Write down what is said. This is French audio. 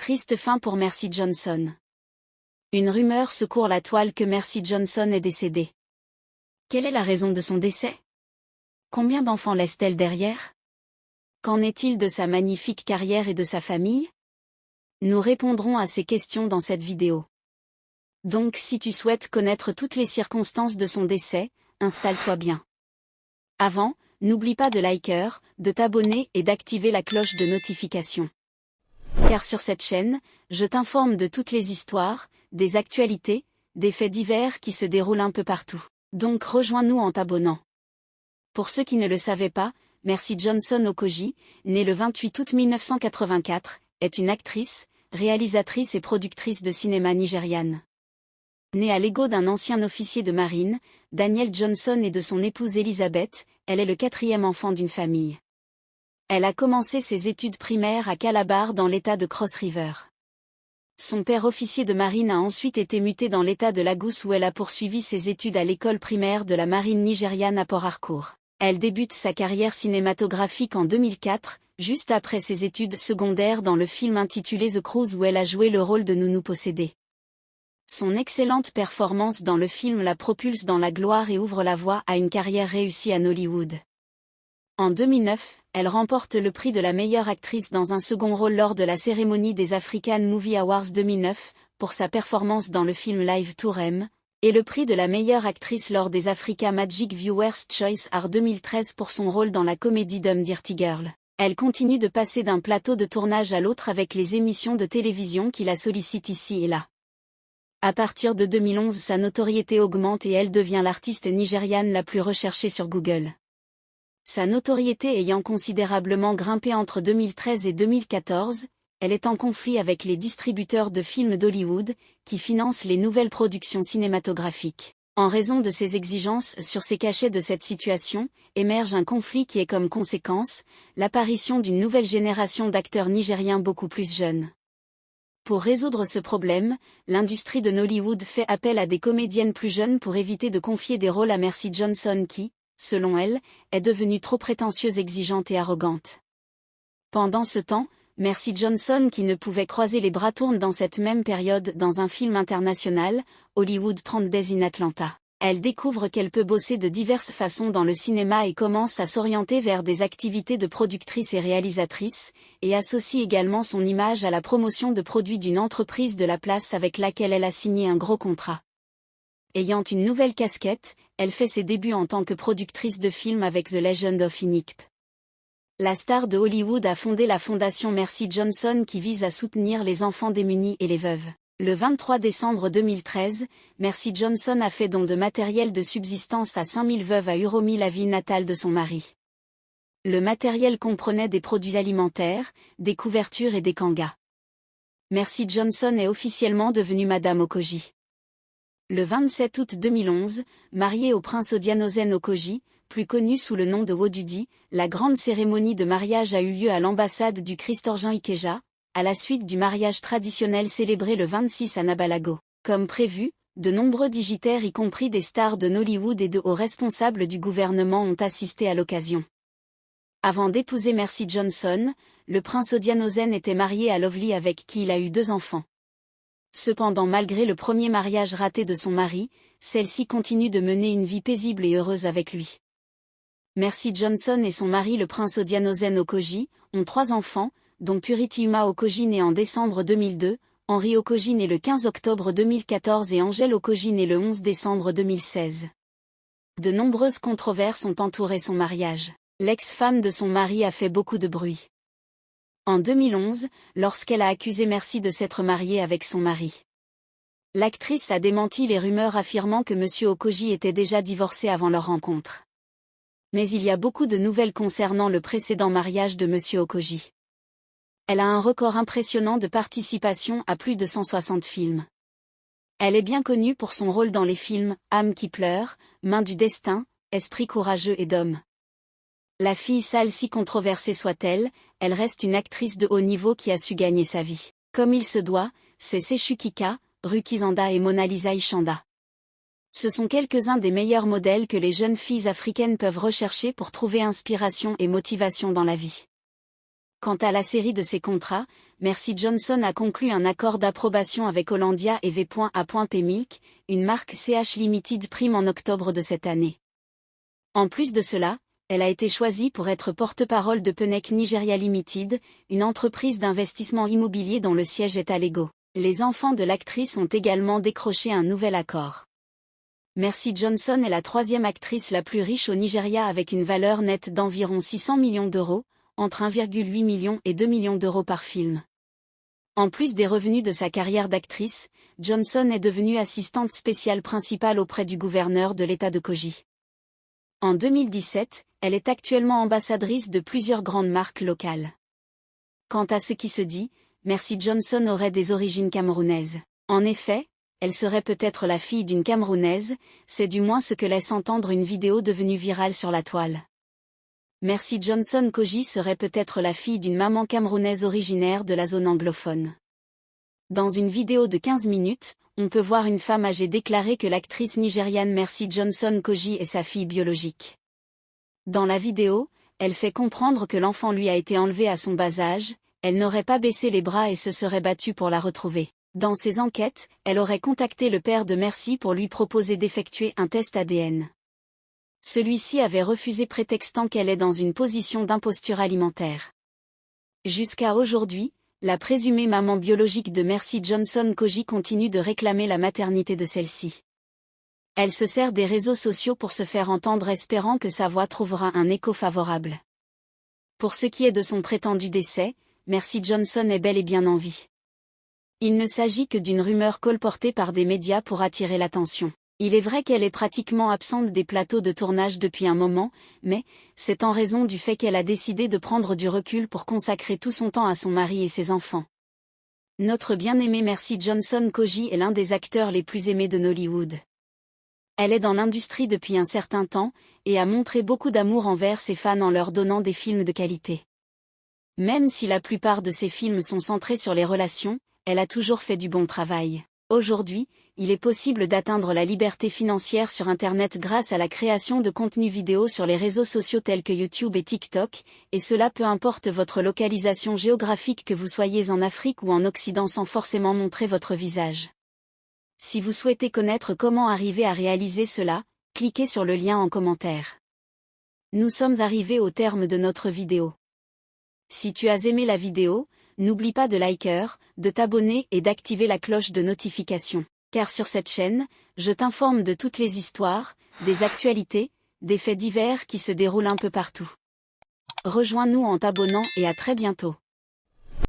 Triste fin pour Mercy Johnson. Une rumeur secourt la toile que Mercy Johnson est décédée. Quelle est la raison de son décès? Combien d'enfants laisse-t-elle derrière? Qu'en est-il de sa magnifique carrière et de sa famille? Nous répondrons à ces questions dans cette vidéo. Donc si tu souhaites connaître toutes les circonstances de son décès, installe-toi bien. Avant, n'oublie pas de liker, de t'abonner et d'activer la cloche de notification. Car sur cette chaîne, je t'informe de toutes les histoires, des actualités, des faits divers qui se déroulent un peu partout. Donc rejoins-nous en t'abonnant. Pour ceux qui ne le savaient pas, Mercy Johnson Okogie, née le 28 août 1984, est une actrice, réalisatrice et productrice de cinéma nigériane. Née à l'ego d'un ancien officier de marine, Daniel Johnson et de son épouse Elizabeth, elle est le 4e enfant d'une famille. Elle a commencé ses études primaires à Calabar dans l'État de Cross River. Son père officier de marine a ensuite été muté dans l'État de Lagos où elle a poursuivi ses études à l'école primaire de la marine nigériane à Port Harcourt. Elle débute sa carrière cinématographique en 2004, juste après ses études secondaires dans le film intitulé The Cruise où elle a joué le rôle de Nounou possédée. Son excellente performance dans le film la propulse dans la gloire et ouvre la voie à une carrière réussie à Nollywood. En 2009, elle remporte le prix de la meilleure actrice dans un second rôle lors de la cérémonie des African Movie Awards 2009, pour sa performance dans le film Live Tour M, et le prix de la meilleure actrice lors des Africa Magic Viewers Choice Art 2013 pour son rôle dans la comédie Dumb Dirty Girl. Elle continue de passer d'un plateau de tournage à l'autre avec les émissions de télévision qui la sollicitent ici et là. À partir de 2011, sa notoriété augmente et elle devient l'artiste nigériane la plus recherchée sur Google. Sa notoriété ayant considérablement grimpé entre 2013 et 2014, elle est en conflit avec les distributeurs de films d'Hollywood, qui financent les nouvelles productions cinématographiques. En raison de ses exigences sur ses cachets de cette situation, émerge un conflit qui est comme conséquence, l'apparition d'une nouvelle génération d'acteurs nigériens beaucoup plus jeunes. Pour résoudre ce problème, l'industrie de Nollywood fait appel à des comédiennes plus jeunes pour éviter de confier des rôles à Mercy Johnson qui, selon elle, est devenue trop prétentieuse, exigeante et arrogante. Pendant ce temps, Mercy Johnson qui ne pouvait croiser les bras tourne dans cette même période dans un film international, Hollywood 30 Days in Atlanta. Elle découvre qu'elle peut bosser de diverses façons dans le cinéma et commence à s'orienter vers des activités de productrice et réalisatrice, et associe également son image à la promotion de produits d'une entreprise de la place avec laquelle elle a signé un gros contrat. Ayant une nouvelle casquette, elle fait ses débuts en tant que productrice de films avec The Legend of Inigp. La star de Hollywood a fondé la fondation Mercy Johnson qui vise à soutenir les enfants démunis et les veuves. Le 23 décembre 2013, Mercy Johnson a fait don de matériel de subsistance à 5000 veuves à Uromi, la ville natale de son mari. Le matériel comprenait des produits alimentaires, des couvertures et des kangas. Mercy Johnson est officiellement devenue Madame Okogie. Le 27 août 2011, mariée au prince Odianozen Okogie, plus connu sous le nom de Wodudi, la grande cérémonie de mariage a eu lieu à l'ambassade du Christ-Orient Ikeja, à la suite du mariage traditionnel célébré le 26 à Nabalago. Comme prévu, de nombreux dignitaires y compris des stars de Nollywood et de hauts responsables du gouvernement ont assisté à l'occasion. Avant d'épouser Mercy Johnson, le prince Odianozen était marié à Lovely avec qui il a eu 2 enfants. Cependant malgré le premier mariage raté de son mari, celle-ci continue de mener une vie paisible et heureuse avec lui. Mercy Johnson et son mari le prince Odianozen Okogie, ont 3 enfants, dont Purity Uma Okogie née en décembre 2002, Henry Okogie né le 15 octobre 2014 et Angel Okogie né le 11 décembre 2016. De nombreuses controverses ont entouré son mariage. L'ex-femme de son mari a fait beaucoup de bruit. En 2011, lorsqu'elle a accusé Mercy de s'être mariée avec son mari. L'actrice a démenti les rumeurs affirmant que M. Okogie était déjà divorcé avant leur rencontre. Mais il y a beaucoup de nouvelles concernant le précédent mariage de M. Okogie. Elle a un record impressionnant de participation à plus de 160 films. Elle est bien connue pour son rôle dans les films « Âme qui pleure »,« Main du destin »,« Esprit courageux et d'homme ». La fille sale si controversée soit-elle, elle reste une actrice de haut niveau qui a su gagner sa vie. Comme il se doit, c'est Sechu Kika, Ruki Zanda et Mona Lisa Ishanda. Ce sont quelques-uns des meilleurs modèles que les jeunes filles africaines peuvent rechercher pour trouver inspiration et motivation dans la vie. Quant à la série de ses contrats, Mercy Johnson a conclu un accord d'approbation avec Hollandia et V.A.P. Milk, une marque CH Limited Prime en octobre de cette année. En plus de cela, elle a été choisie pour être porte-parole de Pennec Nigeria Limited, une entreprise d'investissement immobilier dont le siège est à Lagos. Les enfants de l'actrice ont également décroché un nouvel accord. Mercy Johnson est la troisième actrice la plus riche au Nigeria avec une valeur nette d'environ 600 millions d'euros, entre 1,8 million et 2 millions d'euros par film. En plus des revenus de sa carrière d'actrice, Johnson est devenue assistante spéciale principale auprès du gouverneur de l'État de Kogi. En 2017, elle est actuellement ambassadrice de plusieurs grandes marques locales. Quant à ce qui se dit, Mercy Johnson aurait des origines camerounaises. En effet, elle serait peut-être la fille d'une Camerounaise, c'est du moins ce que laisse entendre une vidéo devenue virale sur la toile. Mercy Johnson Kogi serait peut-être la fille d'une maman camerounaise originaire de la zone anglophone. Dans une vidéo de 15 minutes, on peut voir une femme âgée déclarer que l'actrice nigériane Mercy Johnson Kogi est sa fille biologique. Dans la vidéo, elle fait comprendre que l'enfant lui a été enlevé à son bas âge, elle n'aurait pas baissé les bras et se serait battue pour la retrouver. Dans ses enquêtes, elle aurait contacté le père de Mercy pour lui proposer d'effectuer un test ADN. Celui-ci avait refusé prétextant qu'elle est dans une position d'imposture alimentaire. Jusqu'à aujourd'hui, la présumée maman biologique de Mercy Johnson Kogi continue de réclamer la maternité de celle-ci. Elle se sert des réseaux sociaux pour se faire entendre espérant que sa voix trouvera un écho favorable. Pour ce qui est de son prétendu décès, Mercy Johnson est bel et bien en vie. Il ne s'agit que d'une rumeur colportée par des médias pour attirer l'attention. Il est vrai qu'elle est pratiquement absente des plateaux de tournage depuis un moment, mais c'est en raison du fait qu'elle a décidé de prendre du recul pour consacrer tout son temps à son mari et ses enfants. Notre bien-aimée Mercy Johnson Kogi est l'un des acteurs les plus aimés de Nollywood. Elle est dans l'industrie depuis un certain temps, et a montré beaucoup d'amour envers ses fans en leur donnant des films de qualité. Même si la plupart de ses films sont centrés sur les relations, elle a toujours fait du bon travail. Aujourd'hui, il est possible d'atteindre la liberté financière sur Internet grâce à la création de contenus vidéo sur les réseaux sociaux tels que YouTube et TikTok, et cela peu importe votre localisation géographique, que vous soyez en Afrique ou en Occident, sans forcément montrer votre visage. Si vous souhaitez connaître comment arriver à réaliser cela, cliquez sur le lien en commentaire. Nous sommes arrivés au terme de notre vidéo. Si tu as aimé la vidéo, n'oublie pas de liker, de t'abonner et d'activer la cloche de notification. Car sur cette chaîne, je t'informe de toutes les histoires, des actualités, des faits divers qui se déroulent un peu partout. Rejoins-nous en t'abonnant et à très bientôt.